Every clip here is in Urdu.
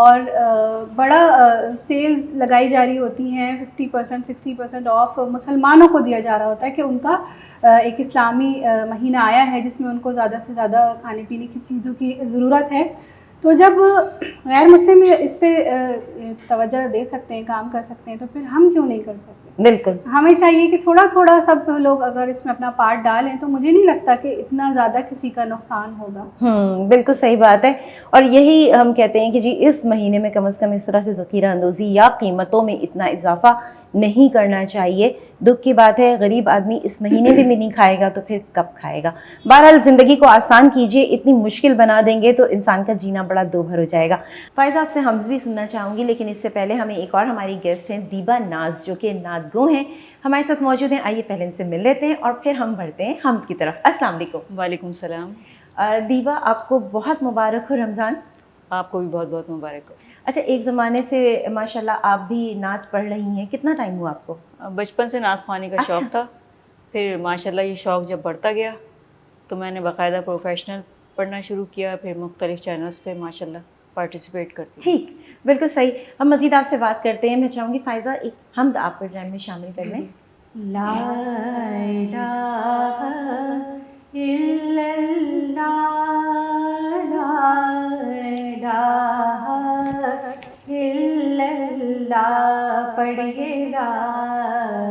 اور بڑا سیلز لگائی جا رہی ہوتی ہیں، 50% 60% آف مسلمانوں کو دیا جا رہا ہوتا ہے کہ ان کا ایک اسلامی مہینہ آیا ہے جس میں ان کو زیادہ سے زیادہ کھانے پینے کی چیزوں کی ضرورت ہے. تو جب غیر مسلم اس پہ توجہ دے سکتے ہیں، کام کر سکتے ہیں، تو پھر ہم کیوں نہیں کر سکتے؟ بالکل ہمیں چاہیے کہ تھوڑا تھوڑا سب لوگ اگر اس میں اپنا پارٹ ڈالیں تو مجھے نہیں لگتا کہ اتنا زیادہ کسی کا نقصان ہوگا. بالکل صحیح بات ہے. اور یہی ہم کہتے ہیں کہ جی اس مہینے میں کم از کم اس طرح سے ذخیرہ اندوزی یا قیمتوں میں اتنا اضافہ نہیں کرنا چاہیے. دکھ کی بات ہے غریب آدمی اس مہینے میں بھی نہیں کھائے گا تو پھر کب کھائے گا. بہرحال زندگی کو آسان کیجیے، اتنی مشکل بنا دیں گے تو انسان کا جینا بڑا دوبھر ہو جائے گا. فائدہ آپ سے حمز بھی سننا چاہوں گی، لیکن اس سے پہلے ہمیں ایک اور ہماری گیسٹ ہیں دیبا ناز، جو کہ نعت گو ہیں، ہمارے ساتھ موجود ہیں. آئیے پہلے ان سے مل لیتے ہیں اور پھر ہم بڑھتے ہیں حمد کی طرف. السلام علیکم. وعلیکم السلام. دیبا آپ کو بہت مبارک ہو رمضان. آپ کو بھی بہت بہت مبارک ہو. اچھا، ایک زمانے سے ماشاءاللہ آپ بھی نعت پڑھ رہی ہیں، کتنا ٹائم ہوا آپ کو؟ بچپن سے نعت خوانی کا شوق تھا، پھر ماشاءاللہ یہ شوق جب بڑھتا گیا تو میں نے باقاعدہ پروفیشنل پڑھنا شروع کیا، پھر مختلف چینلز پہ ماشاءاللہ پارٹیسپیٹ کرتی. ٹھیک، بالکل صحیح. ہم مزید آپ سے بات کرتے ہیں. میں چاہوں گی فائزہ ایک حمد آپ پروگرام میں شامل کر لیں. لا الہ الا اللہ، لا الہ الا اللہ، پڑھیے لا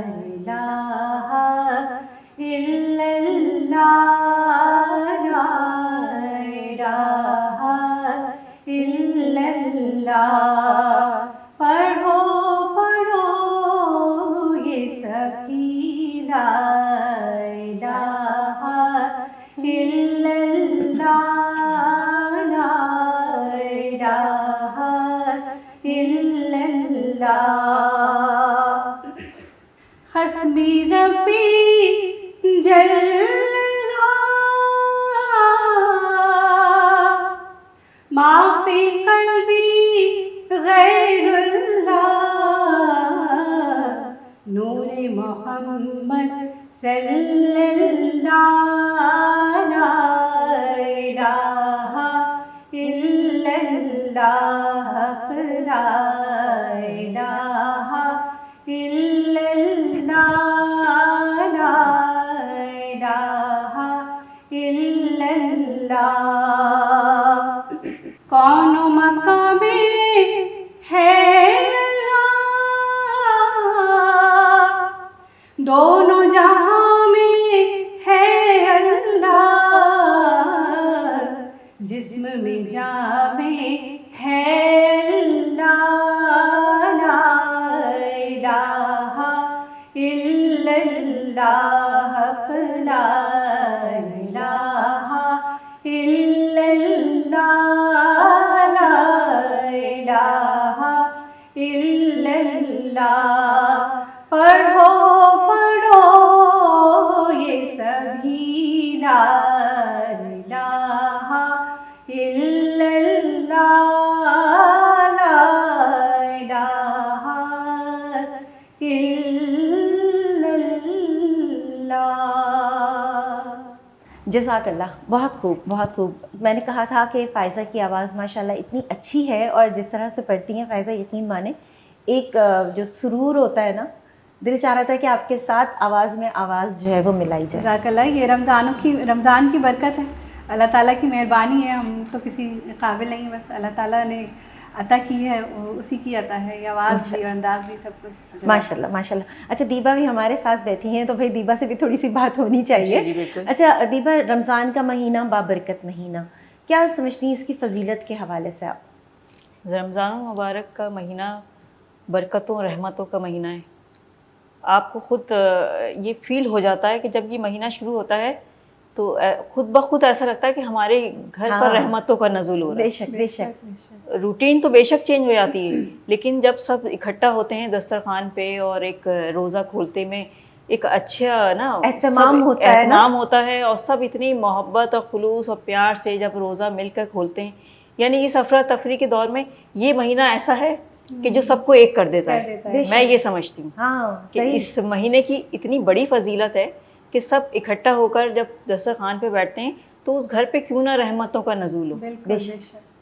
الہ الا اللہ، لا الہ الا اللہ. پڑھو پڑھو یہ سبھی لا الہ الا اللہ، لا الہ الا اللہ. حسبی ربی جل ما فی قلبی غیر اللہ، نور محمد صلی اللہ، لا الہ الا اللہ، لا الہ الا اللہ، لا الہ الا اللہ. کون و مقام ہے اللہ، دونوں جہاں میں ہے اللہ، جسم میں جان میں ہے اللہ، لا الہ الا اللہ، لا الہ الا اللہ، لا الہ الا اللہ. پڑھو پڑھو یہ سبھی لا الہ الا اللہ، لا الہ الا اللہ. جزاک اللہ. بہت خوب بہت خوب. میں نے کہا تھا کہ فائزہ کی آواز ماشاءاللہ اتنی اچھی ہے، اور جس طرح سے پڑھتی ہیں فائزہ، یقین مانیں ایک جو سرور ہوتا ہے نا، دل چاہ رہا تھا کہ آپ کے ساتھ آواز میں آواز جو ہے وہ ملائی جائے. جزاک اللہ. یہ رمضان کی برکت ہے، اللہ تعالیٰ کی مہربانی ہے. ہم تو کسی قابل نہیں، بس اللہ تعالیٰ نے عطا کی ہے، اسی کی عطا ہے. یہ آواز بھی اور انداز بھی سب کچھ ماشاءاللہ ماشاءاللہ. اچھا، دیبا بھی ہمارے ساتھ بیٹھی ہیں تو بھائی دیبا سے بھی تھوڑی سی بات ہونی چاہیے. جی بالکل. اچھا دیبا، رمضان کا مہینہ بابرکت مہینہ، کیا سمجھتی ہیں اس کی فضیلت کے حوالے سے آپ؟ رمضان مبارک کا مہینہ برکتوں رحمتوں کا مہینہ ہے. آپ کو خود یہ فیل ہو جاتا ہے کہ جب یہ مہینہ شروع ہوتا ہے تو خود بخود ایسا لگتا ہے کہ ہمارے گھر پر رحمتوں کا نزول ہو رہا ہے. بے شک بے شک. روٹین تو بے شک چینج ہو جاتی ہے، لیکن جب سب اکٹھا ہوتے ہیں دسترخوان پہ اور ایک روزہ کھولتے میں ایک اچھا نا اہتمام ہوتا ہے، اور سب اتنی محبت اور خلوص اور پیار سے جب روزہ مل کر کھولتے ہیں. یعنی اس افراتفری کے دور میں یہ مہینہ ایسا ہے کہ جو سب کو ایک کر دیتا ہے. میں یہ سمجھتی ہوں کہ اس مہینے کی اتنی بڑی فضیلت ہے کہ سب اکٹھا ہو کر جب دسترخوان پہ بیٹھتے ہیں تو اس گھر پہ کیوں نہ رحمتوں کا نزول ہو.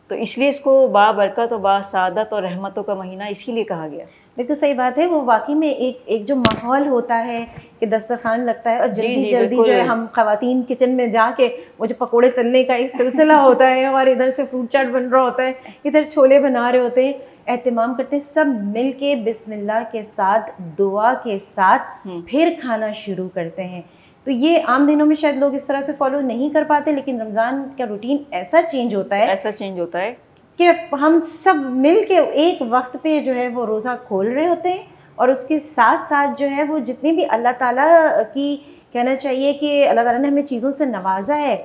تو اس لیے اس کو بابرکت اور باسعادت اور رحمتوں کا مہینہ اسی لیے کہا گیا. بالکل صحیح بات ہے. وہ واقعی میں ایک جو ماحول ہوتا ہے کہ دسترخوان لگتا ہے اور جلدی جلدی جو ہے ہم خواتین کچن میں جا کے وہ جو پکوڑے تلنے کا ایک سلسلہ ہوتا ہے اور ادھر سے فروٹ چاٹ بن رہا ہوتا ہے, ادھر چھولے بنا رہے ہوتے ہیں, اہتمام کرتے ہیں, سب مل کے بسم اللہ کے ساتھ دعا کے ساتھ پھر کھانا شروع کرتے ہیں. تو یہ عام دنوں میں شاید لوگ اس طرح سے فالو نہیں کر پاتے, لیکن رمضان کا روٹین ایسا چینج ہوتا ہے کہ ہم سب مل کے ایک وقت پہ جو ہے وہ روزہ کھول رہے ہوتے ہیں, اور اس کے ساتھ ساتھ جو ہے وہ جتنی بھی اللہ تعالیٰ کی کہنا چاہیے کہ اللہ تعالیٰ نے ہمیں چیزوں سے نوازا ہے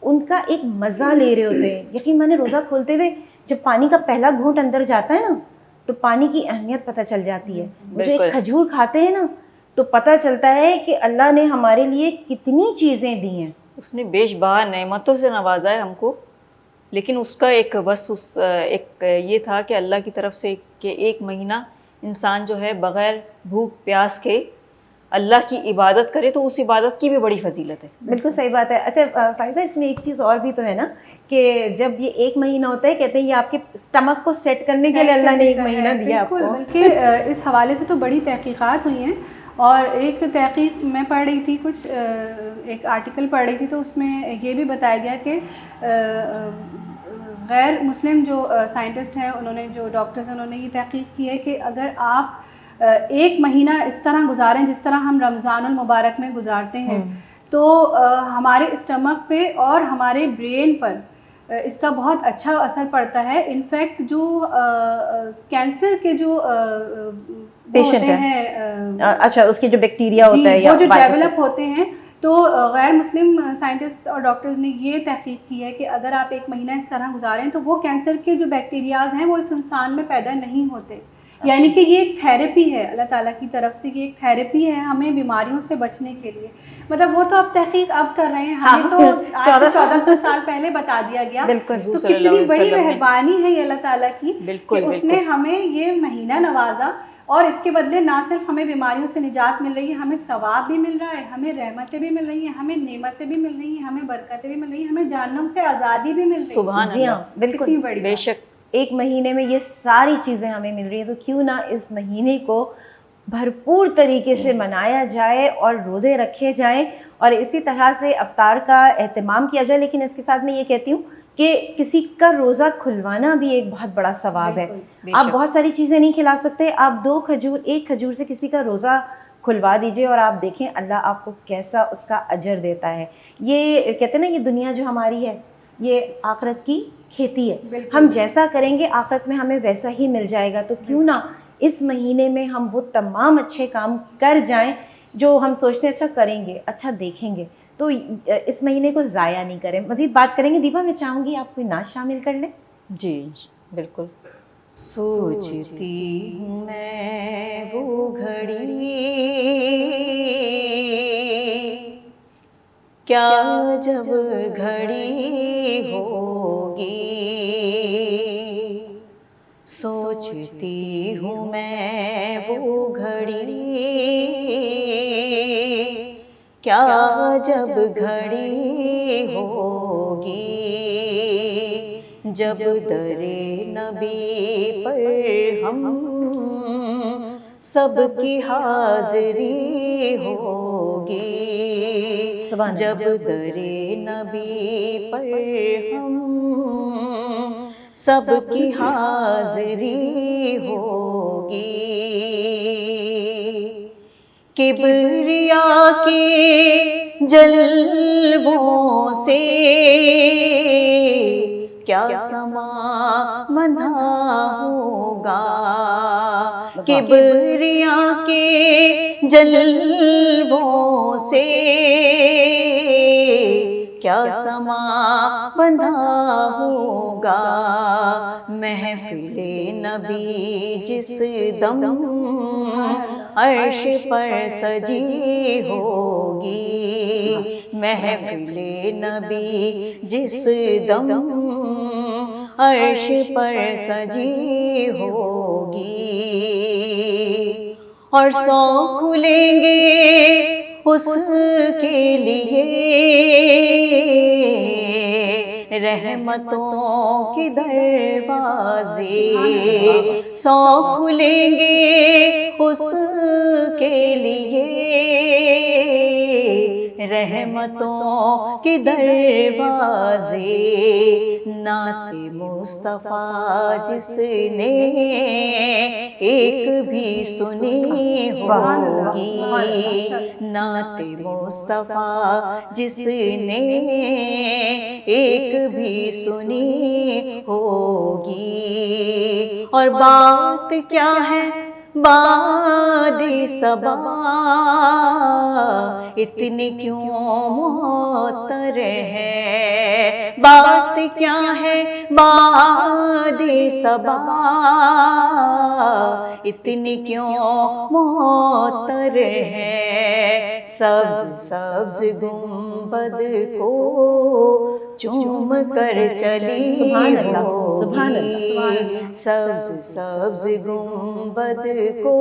ان کا ایک مزہ لے رہے ہوتے ہیں. یقین مانے روزہ کھولتے ہوئے جب پانی کا پہلا گھونٹ اندر جاتا ہے نا تو پانی کی اہمیت پتہ چل جاتی ہے. جو ایک کھجور کھاتے ہیں نا تو پتہ چلتا ہے کہ اللہ نے ہمارے لیے کتنی چیزیں دی ہیں, اس نے بیش بہا نعمتوں سے نوازا ہے ہم کو. لیکن اس کا ایک یہ تھا کہ اللہ کی طرف سے کہ ایک مہینہ انسان جو ہے بغیر بھوک پیاس کے اللہ کی عبادت کرے تو اس عبادت کی بھی بڑی فضیلت ہے. بالکل صحیح بات ہے. اچھا فائدہ اس میں ایک چیز اور بھی تو ہے نا کہ جب یہ ایک مہینہ ہوتا ہے کہتے ہیں یہ آپ کے اسٹمک کو سیٹ کرنے کے لیے اللہ نے ایک مہینہ دیا آپ کو. بلکہ اس حوالے سے تو بڑی تحقیقات ہوئی ہیں, اور ایک تحقیق میں پڑھ رہی تھی, کچھ ایک آرٹیکل پڑھ رہی تھی, تو اس میں یہ بھی بتایا گیا کہ غیر مسلم جو سائنٹسٹ ہیں, انہوں نے جو ڈاکٹرز ہیں, انہوں نے یہ تحقیق کی ہے کہ اگر آپ ایک مہینہ اس طرح گزاریں جس طرح ہم رمضان المبارک میں گزارتے ہیں تو ہمارے اسٹمک پہ اور ہمارے برین پر اس کا بہت اچھا اثر پڑتا ہے. انفیکٹ جو کینسر کے جو پیشنٹ ہیں, اچھا اس کے جو بیکٹیریا ہوتا ہے وہ جو ڈیولپ ہوتے ہیں, تو غیر مسلم سائنٹسٹ اور ڈاکٹرز نے یہ تحقیق کی ہے کہ اگر آپ ایک مہینہ اس طرح گزاریں تو وہ کینسر کے جو بیکٹیریاز ہیں وہ اس انسان میں پیدا نہیں ہوتے. یعنی کہ یہ ایک تھیراپی ہے اللہ تعالیٰ کی طرف سے, یہ ایک تھیراپی ہے ہمیں بیماریوں سے بچنے کے لیے. مطلب وہ تو اب تحقیق اب کر رہے ہیں, ہمیں تو 1400 سال پہلے بتا دیا گیا. تو کتنی بڑی مہربانی ہے یہ اللہ تعالیٰ کی کہ اس نے ہمیں یہ مہینہ نوازا, اور اس کے بدلے نہ صرف ہمیں بیماریوں سے نجات مل رہی ہے, ہمیں ثواب بھی مل رہا ہے, ہمیں رحمتیں بھی مل رہی ہیں, ہمیں نعمتیں بھی مل رہی ہیں, ہمیں برکتیں بھی مل رہی ہیں, ہمیں جہنم سے آزادی بھی مل رہی ہے. سبحان اللہ. جی ہاں بالکل, بڑی بے شک ایک مہینے میں یہ ساری چیزیں ہمیں مل رہی ہیں, تو کیوں نہ اس مہینے کو بھرپور طریقے سے منایا جائے اور روزے رکھے جائیں اور اسی طرح سے افطار کا اہتمام کیا جائے. لیکن اس کے ساتھ میں یہ کہتی ہوں کہ کسی کا روزہ کھلوانا بھی ایک بہت بڑا ثواب ہے. آپ بہت ساری چیزیں نہیں کھلا سکتے, آپ ایک کھجور سے کسی کا روزہ کھلوا دیجئے اور آپ دیکھیں اللہ آپ کو کیسا اس کا اجر دیتا ہے. یہ کہتے ہیں نا یہ دنیا جو ہماری ہے یہ آخرت کی کھیتی ہے, ہم جیسا کریں گے آخرت میں ہمیں ویسا ہی مل جائے گا. تو کیوں نہ اس مہینے میں ہم وہ تمام اچھے کام کر جائیں جو ہم سوچتے ہیں اچھا کریں گے, اچھا دیکھیں گے, تو اس مہینے کو ضائع نہیں کریں. مزید بات کریں گے. دیپا میں چاہوں گی آپ کوئی نعت شامل کر لیں. جی بالکل. سوچتی ہوں میں وہ گھڑی کیا جب گھڑی ہوگی, سوچتی ہوں میں وہ گھڑی کیا جب گھڑی ہوگی, جب در نبی پر ہم سب کی حاضری ہوگی, جب در نبی پر ہم سب کی حاضری ہوگی. کبریا کے جلووں سے کیا سما بندھا ہوگا, کبریا کے جلووں سے کیا سما بندھا ہوگا, محفل نبی جس دم عرش پر سجی ہوگی, محفل نبی جس دم عرش پر سجی ہوگی, اور 100 کھلیں گے اس کے لیے رحمتوں کے دروازے 100 کھلیں گے اس کے لیے، رحمتوں کے دروازے، نعت مصطفیٰ جس نے ایک بھی سنی ہوگی، نعت مصطفیٰ جس نے ایک بھی سنی ہوگی، اور بات کیا ہے باد صبا، اتنی کیوں معطر ہے، بات کیا ہے باد صبا، اتنی کیوں معطر ہے، سبز سبز گنبد کو چوم کر چلی ہوگی، سبز سبز گنبد کو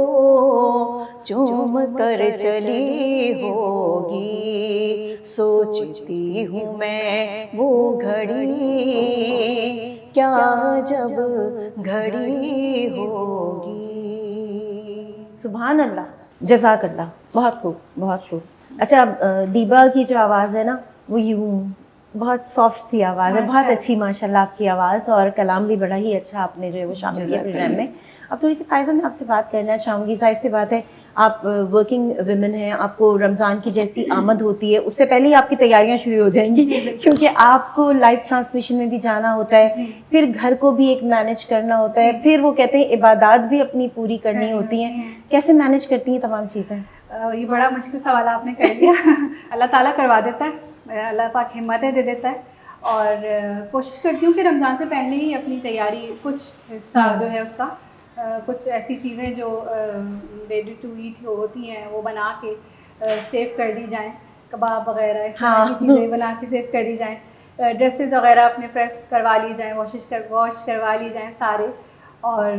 چوم کر چلی ہوگی، سوچتی ہوں میں وہ گھڑی کیا جب گھڑی ہوگی۔ سبحان اللہ، جزاک اللہ، بہت خوب بہت خوب۔ اچھا دیبا کی جو آواز ہے نا وہ یوں بہت سافٹ سی آواز ہے، بہت اچھی ماشاءاللہ آپ کی آواز، اور کلام بھی بڑا ہی اچھا آپ نے جو ہے وہ شامل کیا پروگرام میں۔ اب تھوڑی سی فائزہ میں آپ سے بات کرنا چاہوں گی، ظاہر سی بات ہے آپ ورکنگ ویمن ہیں، آپ کو رمضان کی جیسی آمد ہوتی ہے اس سے پہلے ہی آپ کی تیاریاں شروع ہو جائیں گی، کیونکہ آپ کو لائیو ٹرانسمیشن میں بھی جانا ہوتا ہے، پھر گھر کو بھی ایک مینیج کرنا ہوتا ہے، پھر وہ کہتے ہیں عبادات بھی اپنی پوری کرنی ہوتی ہیں، کیسے مینیج کرتی ہیں تمام چیزیں؟ یہ بڑا مشکل سوال آپ نے کر لیا۔ اللہ تعالیٰ کروا دیتا ہے، اللہ پاک ہمتیں دے دیتا ہے، اور کوشش کرتی ہوں کہ رمضان سے پہلے ہی اپنی تیاری، کچھ حصہ جو ہے اس کا، کچھ ایسی چیزیں جو ریڈی ٹو ایٹ ہوتی ہیں وہ بنا کے سیو کر دی جائیں، کباب وغیرہ اس طرح کی چیزیں بنا کے سیو کر دی جائیں، ڈریسز وغیرہ اپنے پریس کروا لی جائیں، واش کروا لی جائیں سارے، اور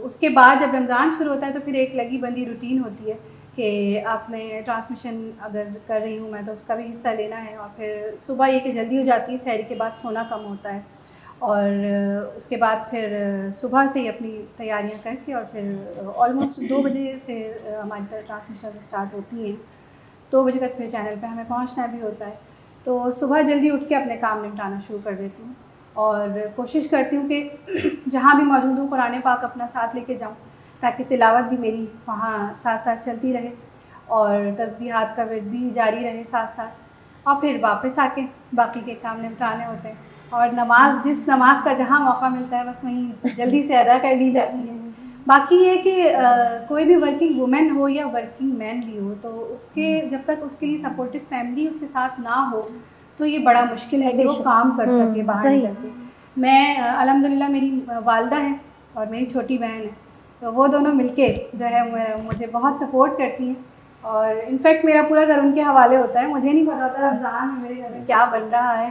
اس کے بعد جب رمضان شروع ہوتا ہے تو پھر ایک لگی بندی روٹین ہوتی ہے کہ آپ نے ٹرانسمیشن اگر کر رہی ہوں میں تو اس کا بھی حصہ لینا ہے، اور پھر صبح یہ کہ جلدی ہو جاتی ہے، سحری کے بعد سونا کم ہوتا ہے، اور اس کے بعد پھر صبح سے ہی اپنی تیاریاں کر کے، اور پھر آلموسٹ 2 بجے سے ہماری ٹرانسمیشن اسٹارٹ ہوتی ہیں، 2 بجے تک پھر چینل پہ ہمیں پہنچنا بھی ہوتا ہے، تو صبح جلدی اٹھ کے اپنے کام نپٹانا شروع کر دیتی ہوں، اور کوشش کرتی ہوں کہ جہاں بھی موجود ہوں قرآن پاک اپنا ساتھ لے کے جاؤں، تاکہ تلاوت بھی میری وہاں ساتھ ساتھ چلتی رہے، اور تسبیحات کا ورد بھی جاری رہے ساتھ ساتھ، اور پھر واپس آ کے باقی کے کام نپٹانے ہوتے ہیں، اور نماز جس نماز کا جہاں موقع ملتا ہے بس وہیں جلدی سے ادا کر لی جاتی ہے۔ باقی یہ کہ کوئی بھی ورکنگ وومن ہو یا ورکنگ مین بھی ہو، تو اس کے جب تک اس کے لیے سپورٹو فیملی اس کے ساتھ نہ ہو تو یہ بڑا مشکل ہے کہ وہ کام کر سکے باہر نکل کے۔ میں الحمدللہ میری والدہ ہیں اور میری چھوٹی بہن ہے، تو وہ دونوں مل کے جو ہے مجھے بہت سپورٹ کرتی ہیں، اور انفیکٹ میرا پورا گھر ان کے حوالے ہوتا ہے، مجھے نہیں پتا ہوتا رمضان میں میرے گھر میں کیا بن رہا ہے،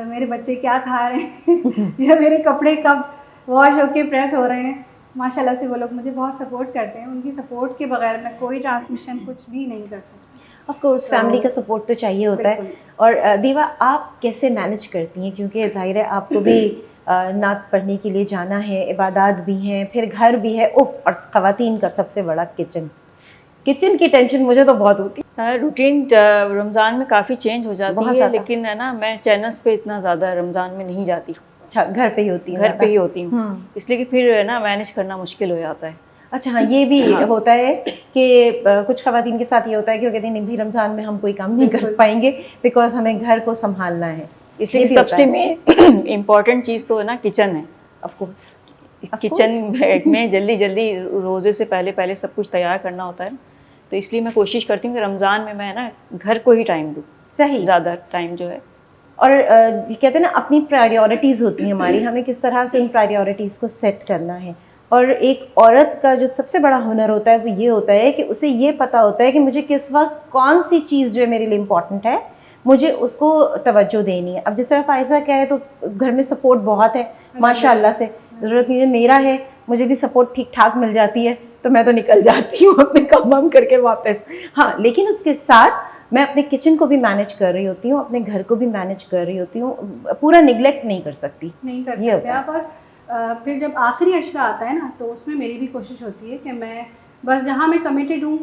میرے بچے کیا کھا رہے ہیں یا میرے کپڑے کب واش ہو کے پریس ہو رہے ہیں۔ ماشاءاللہ سے وہ لوگ مجھے بہت سپورٹ کرتے ہیں، ان کی سپورٹ کے بغیر میں کوئی ٹرانسمیشن کچھ بھی نہیں کر سکتی۔ آف کورس فیملی کا سپورٹ تو چاہیے ہوتا ہے۔ اور دیوا آپ کیسے مینیج کرتی ہیں، کیونکہ ظاہر ہے آپ کو بھی نعت پڑھنے کے لیے جانا ہے، عبادات بھی ہیں، پھر گھر بھی ہے، اور خواتین کا سب سے بڑا کچن کی ٹینشن مجھے تو بہت ہوتی ہے۔ روٹین رمضان میں کافی چینج ہو جاتی ہے، لیکن ہے نا میں چینلز پہ اتنا زیادہ رمضان میں نہیں جاتی، اچھا گھر پہ ہی ہوتی ہے؟ گھر پہ ہی ہوتی ہوں، اس لیے کہ پھر ہے نا مینیج کرنا مشکل ہو جاتا ہے۔ اچھا ہاں، یہ بھی ہوتا ہے کہ کچھ خواتین کے ساتھ یہ ہوتا ہے کہ وہ کہتے ہیں نہیں بھی رمضان میں ہم کوئی کام نہیں کر پائیں گے بیکاز ہمیں گھر کو سنبھالنا ہے، اس لیے سب سے امپورٹنٹ چیز تو ہے نا کچن ہے۔ آف کورس کچن میں جلدی روزے سے پہلے سب کچھ تیار کرنا ہوتا ہے، تو اس لیے میں کوشش کرتی ہوں کہ رمضان میں میں نا گھر کو ہی ٹائم دوں، صحیح زیادہ ٹائم جو ہے۔ اور کہتے ہیں نا اپنی پرائیورٹیز ہوتی ہیں ہماری، ہمیں کس طرح سے ان پرائیورٹیز کو سیٹ کرنا ہے، اور ایک عورت کا جو سب سے بڑا ہنر ہوتا ہے وہ یہ ہوتا ہے کہ اسے یہ پتہ ہوتا ہے کہ مجھے کس وقت کون سی چیز جو ہے میرے لیے امپورٹنٹ ہے، مجھے اس کو توجہ دینی ہے۔ اب جس طرح فائزہ کیا ہے تو گھر میں سپورٹ بہت ہے ماشاء اللہ سے، ضرورت نہیں ہے، میرا ہے مجھے بھی سپورٹ ٹھیک ٹھاک مل جاتی ہے تو میں تو نکل جاتی ہوں اپنے کام وام کر کے واپس۔ ہاں لیکن اس کے ساتھ میں اپنے کچن کو بھی مینیج کر رہی ہوتی ہوں, اپنے گھر کو بھی مینیج کر رہی ہوتی ہوں, پورا نگلیکٹ نہیں کر سکتی. نہیں کر یہ سکتے آپ. اور پھر جب آخری عشرہ آتا ہے نا تو اس میں میری بھی کوشش ہوتی ہے کہ میں بس جہاں میں کمیٹیڈ ہوں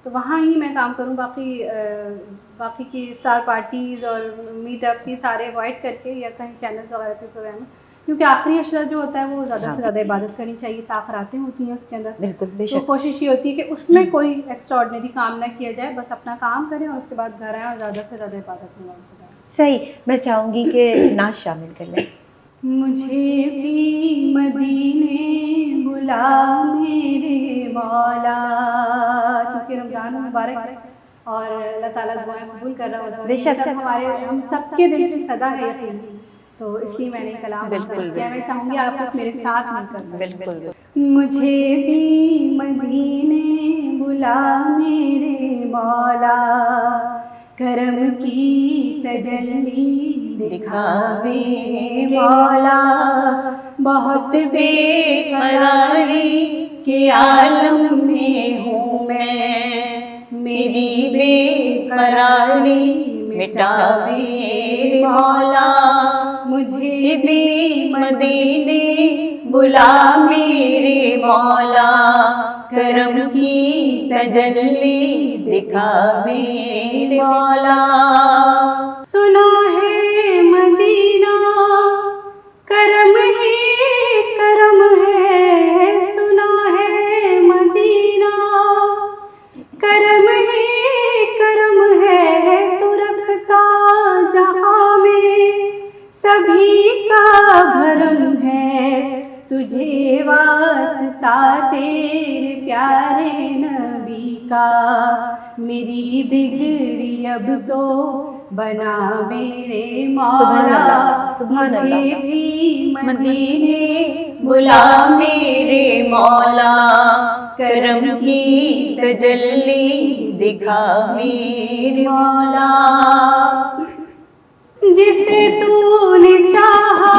تو وہاں ہی میں کام کروں, باقی کی افطار پارٹیز اور میٹ اپس یہ سارے اوائڈ کر کے, یا کہیں چینلز وغیرہ پہ پروگرام, کیونکہ آخری عشرہ جو ہوتا ہے وہ زیادہ سے زیادہ عبادت کرنی چاہیے, تاخراتیں ہوتی ہیں اس کے اندر. بالکل بے تو شک. کوشش یہ ہوتی ہے کہ اس میں کوئی ایکسٹرا آرڈنری کام نہ کیا جائے, بس اپنا کام کریں اور اس کے بعد گھر آئیں اور زیادہ سے زیادہ عبادت میں وقت گزاریں. صحیح. میں چاہوں گی کہ نعت شامل کر لیں. مجھے بھی مدینے بلا میرے مولا, کیونکہ رمضان مبارک ہے اور اللہ تعالیٰ دعائیں قبول کر رہا ہوتا ہے. بے شک. ہم سب کے دل کی صدا ہے یقین, تو اس لیے میں نے کلام کیا. میں چاہوں گی آپ لوگ میرے ساتھ مل کر بالکل. مجھے بھی مدینے بلا میرے مولا, کرم کی تجلی دکھا میرے مولا, بہت بے قراری کے عالم میں ہوں میں, میری بے قراری مٹا میرے مولا, مجھے بھی مدینے بلا میرے مولا, کرم کی تجلی دکھا میرے مولا. سنا ہے مدینہ کرم ہے, سنا ہے مدینہ کرم ہے, تو رکھتا جہاں میں سبھی کا بھرم ہے, تجھے واسطہ تیرے پیارے نبی کا, میری بگڑی اب تو بنا میرے مولا, مجھے بھی مدینے بلا میرے مولا, کرم کی تجلی دکھا میرے مولا. جسے تو نے چاہا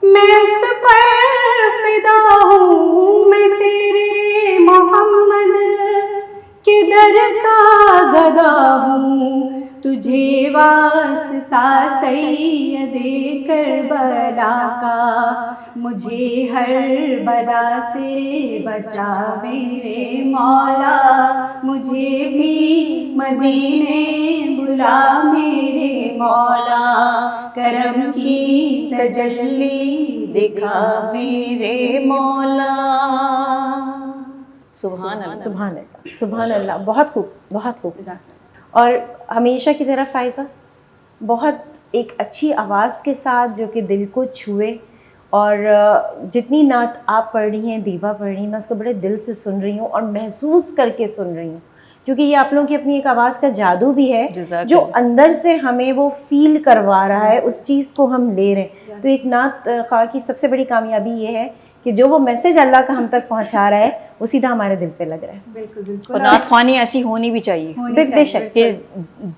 میں اس پر فدا ہوں, میں تیرے محمد کے در کا گدا ہوں, تجھے واسطہ سید کربلا کا, مجھے ہر بلا سے بچا میرے مولا, مجھے بھی مدینے بلا میرے مولا, کرم کی تجلی دکھا میرے مولا. سبحان اللہ. سبحان اللہ, سبحان اللہ. بہت خوب, بہت خوب. اور ہمیشہ کی طرح فائزہ, بہت ایک اچھی آواز کے ساتھ جو کہ دل کو چھوئے, اور جتنی نعت آپ پڑھ رہی ہیں, دیبا پڑھ رہی ہیں, میں اس کو بڑے دل سے سن رہی ہوں اور محسوس کر کے سن رہی ہوں, کیونکہ یہ آپ لوگوں کی اپنی ایک آواز کا جادو بھی ہے جو اندر سے ہمیں وہ فیل کروا رہا ہے, اس چیز کو ہم لے رہے ہیں. تو ایک نعت خواہ کی سب سے بڑی کامیابی یہ ہے کہ جو وہ میسج اللہ کا ہم تک پہنچا رہا ہے وہ سیدھا ہمارے دل پہ لگ رہا ہے. بالکل بالکل. اور نعت خوانی ایسی ہونی بھی چاہیے بے شک, کہ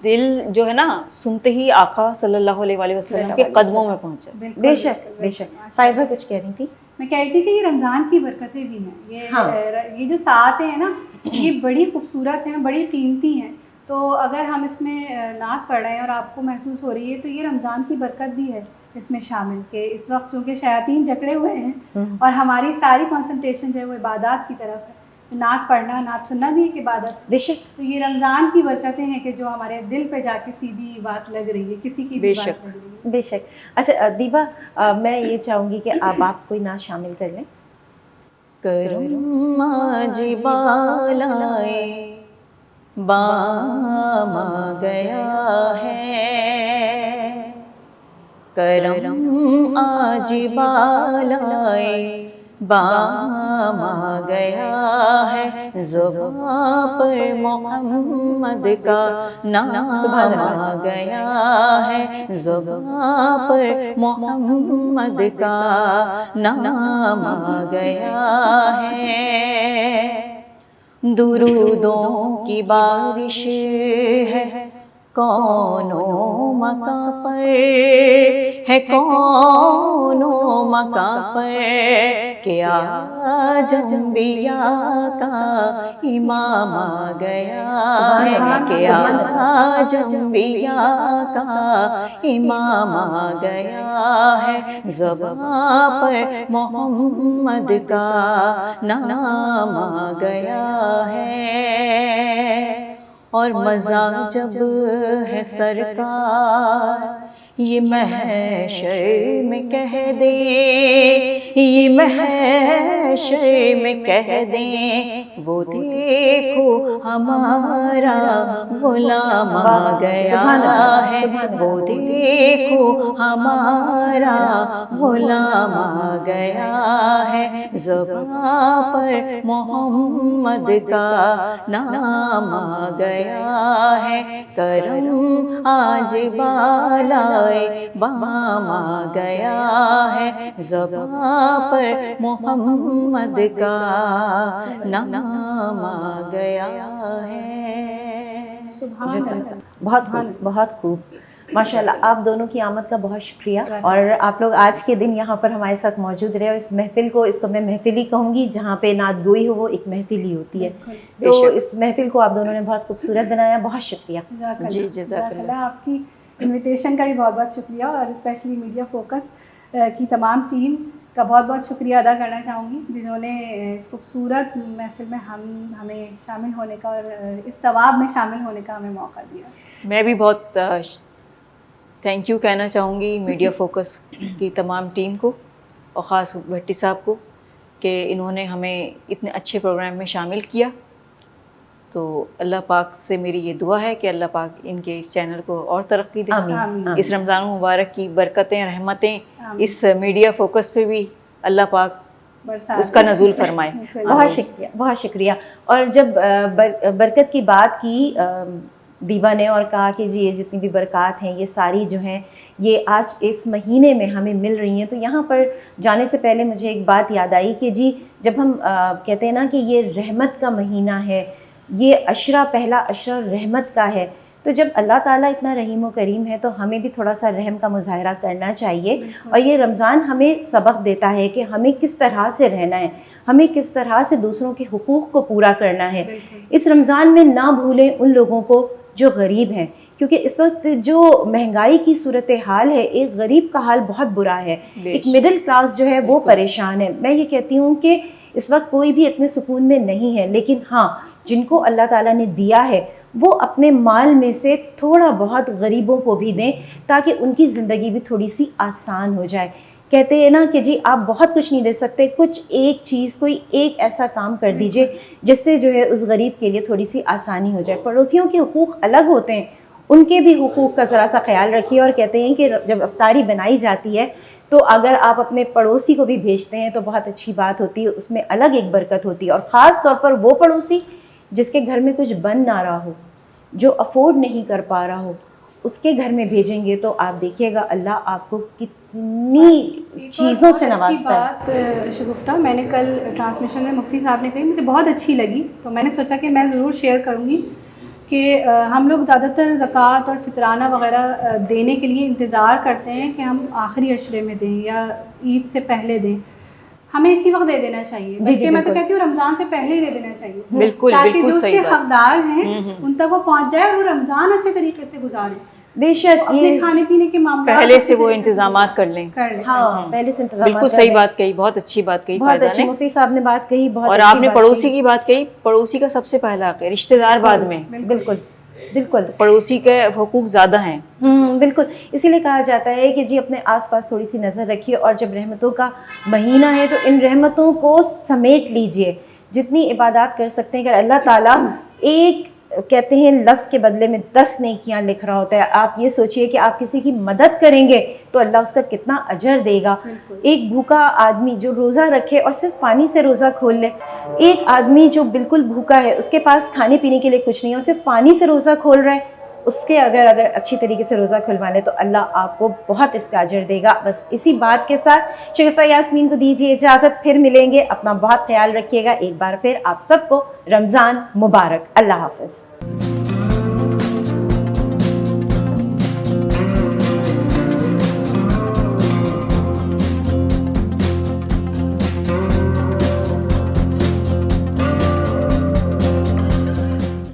دل جو ہے نا سنتے ہی آقا صلی اللہ علیہ وآلہ وسلم کے قدموں میں پہنچے. بے شک, بے شک. فائزہ کچھ کہہ رہی تھی؟ میں کہہ رہی تھی کہ یہ رمضان کی برکتیں بھی ہیں, یہ جو ساتھ ہیں نا یہ بڑی خوبصورت ہیں, بڑی قیمتی ہیں. تو اگر ہم اس میں نعت پڑھ رہے ہیں اور آپ کو محسوس ہو رہی ہے تو یہ رمضان کی برکت بھی ہے اس میں شامل, کہ اس وقت چونکہ شیاطین جکڑے ہوئے ہیں اور ہماری ساری کنسنٹریشن جو ہے وہ عبادات کی طرف ہے. نعت پڑھنا, نعت سننا بھی ایک عبادت. بے شک. تو یہ رمضان کی برکتیں ہیں کہ جو ہمارے دل پہ جا کے سیدھی بات لگ رہی ہے, کسی کی بھی بات لگ رہی ہے. بے شک. اچھا دیبا, میں یہ چاہوں گی کہ آپ کوئی نعت شامل کر لیں. کرم آج بالائے بام آ گیا ہے, کرم آج بالائے بام آ گیا ہے, زباں پر محمد کا نام آ گیا ہے, زباں پر محمد کا نام آ گیا ہے. درودوں کی بارش ہے کونوں مکان پر ہے کونوں مکان پر کہ آج انبیاء کا امام آ گیا ہے کہ آج انبیاء کا امام آ گیا ہے زبان پر محمد کا نام آ گیا ہے اور مزہ جب ہے سرکار یہ محشر میں کہہ دیں یہ محشر میں کہہ دیں وہ دیکھو ہمارا غلام آ گیا ہے وہ دیکھو ہمارا غلام آ گیا ہے زبان پر محمد کا نام آ گیا ہے کرم آج بالائے بام آ گیا ہے زبان پر محمد کا نام آ گیا ہے بہت خوب بہت خوب ماشاءاللہ. آپ دونوں کی آمد کا بہت شکریہ اور آپ لوگ آج کے دن یہاں پر ہمارے ساتھ موجود رہے اور اس محفل کو اس کو میں محفل ہی کہوں گی جہاں پہ نعت گوئی ہو وہ ایک محفل ہی ہوتی ہے. تو اس محفل کو آپ دونوں نے بہت خوبصورت بنایا. بہت شکریہ. جی جزاک اللہ. آپ کی انویٹیشن کا بھی بہت بہت شکریہ اور اسپیشلی میڈیا فوکس کی تمام ٹیم کا بہت بہت شکریہ ادا کرنا چاہوں گی جنہوں نے اس خوبصورت محفل میں ہمیں شامل ہونے کا اور اس ثواب میں شامل ہونے کا ہمیں موقع دیا. میں بھی بہت تھینک یو کہنا چاہوں گی میڈیا فوکس کی تمام ٹیم کو اور خاص بھٹی صاحب کو کہ انہوں نے ہمیں اتنے اچھے پروگرام میں شامل کیا. تو اللہ پاک سے میری یہ دعا ہے کہ اللہ پاک ان کے اس چینل کو اور ترقی دے. اس رمضان المبارک کی برکتیں رحمتیں اس میڈیا فوکس پہ بھی اللہ پاک اس کا نزول فرمائے. بہت شکریہ بہت شکریہ. اور جب برکت کی بات کی دیبا نے اور کہا کہ جی یہ جتنی بھی برکات ہیں یہ ساری جو ہیں یہ آج اس مہینے میں ہمیں مل رہی ہیں. تو یہاں پر جانے سے پہلے مجھے ایک بات یاد آئی کہ جی جب ہم کہتے ہیں نا کہ یہ رحمت کا مہینہ ہے یہ عشرہ پہلا عشرہ رحمت کا ہے تو جب اللہ تعالیٰ اتنا رحیم و کریم ہے تو ہمیں بھی تھوڑا سا رحم کا مظاہرہ کرنا چاہیے. اور یہ رمضان ہمیں سبق دیتا ہے کہ ہمیں کس طرح سے رہنا ہے ہمیں کس طرح سے دوسروں کے حقوق کو پورا کرنا ہے. اس رمضان میں نہ بھولیں ان لوگوں کو جو غریب ہیں کیونکہ اس وقت جو مہنگائی کی صورتحال ہے ایک غریب کا حال بہت برا ہے. ایک مڈل کلاس جو ہے وہ پریشان ہے. میں یہ کہتی ہوں کہ اس وقت کوئی بھی اتنے سکون میں نہیں ہے لیکن ہاں جن کو اللہ تعالیٰ نے دیا ہے وہ اپنے مال میں سے تھوڑا بہت غریبوں کو بھی دیں تاکہ ان کی زندگی بھی تھوڑی سی آسان ہو جائے. کہتے ہیں نا کہ جی آپ بہت کچھ نہیں دے سکتے کچھ ایک چیز کوئی ایک ایسا کام کر دیجئے جس سے جو ہے اس غریب کے لیے تھوڑی سی آسانی ہو جائے. پڑوسیوں کے حقوق الگ ہوتے ہیں ان کے بھی حقوق کا ذرا سا خیال رکھیے. اور کہتے ہیں کہ جب افطاری بنائی جاتی ہے تو اگر آپ اپنے پڑوسی کو بھی بھیجتے ہیں تو بہت اچھی بات ہوتی ہے اس میں الگ ایک برکت ہوتی ہے. اور خاص طور پر وہ پڑوسی جس کے گھر میں کچھ بن نہ رہا ہو جو افورڈ نہیں کر پا رہا ہو اس کے گھر میں بھیجیں گے تو آپ دیکھیے گا اللہ آپ کو کتنی چیزوں سے نوازتا ہے. بات شگفتہ میں نے کل ٹرانسمیشن میں مفتی صاحب نے کہی مجھے بہت اچھی لگی تو میں نے سوچا کہ میں ضرور شیئر کروں گی کہ ہم لوگ زیادہ تر زکوٰۃ اور فطرانہ وغیرہ دینے کے لیے انتظار کرتے ہیں کہ ہم آخری عشرے میں دیں یا عید سے پہلے دیں. ہمیں اسی وقت دے دینا چاہیے. بلکہ میں تو کہتی ہوں رمضان سے پہلے ہی دے دینا چاہیے بالکل تاکہ بالکل جو اس صحیح کے بات. حقدار ہیں ان تک وہ پہنچ جائے اور وہ رمضان اچھے طریقے سے گزارے. بے شک اپنے کھانے پینے کے معاملات پہلے سے وہ انتظامات کر لیں. ہاں پہلے سے انتظامات بالکل صحیح بات کہی بہت اچھی بات کہی بہت اچھی مفتی صاحب نے بات کہی بہت. اور آپ نے پڑوسی کی بات کہی پڑوسی کا سب سے پہلا حق ہے رشتہ دار بعد میں. بالکل بالکل پڑوسی کے حقوق زیادہ ہیں. بالکل اسی لیے کہا جاتا ہے کہ جی اپنے آس پاس تھوڑی سی نظر رکھیے اور جب رحمتوں کا مہینہ ہے تو ان رحمتوں کو سمیٹ لیجئے. جتنی عبادات کر سکتے ہیں اگر اللہ تعالیٰ ایک کہتے ہیں لفظ کے بدلے میں 10 نیکیاں لکھ رہا ہوتا ہے. آپ یہ سوچئے کہ آپ کسی کی مدد کریں گے تو اللہ اس کا کتنا اجر دے گا. ایک بھوکا آدمی جو روزہ رکھے اور صرف پانی سے روزہ کھول لے ایک آدمی جو بالکل بھوکا ہے اس کے پاس کھانے پینے کے لیے کچھ نہیں ہے اور صرف پانی سے روزہ کھول رہا ہے اس کے اگر اچھی طریقے سے روزہ کھلوا لے تو اللہ آپ کو بہت اس کا اجر دے گا. بس اسی بات کے ساتھ شگفتہ یاسمین کو دیجیے اجازت. پھر ملیں گے. اپنا بہت خیال رکھیے گا. ایک بار پھر آپ سب کو رمضان مبارک. اللہ حافظ.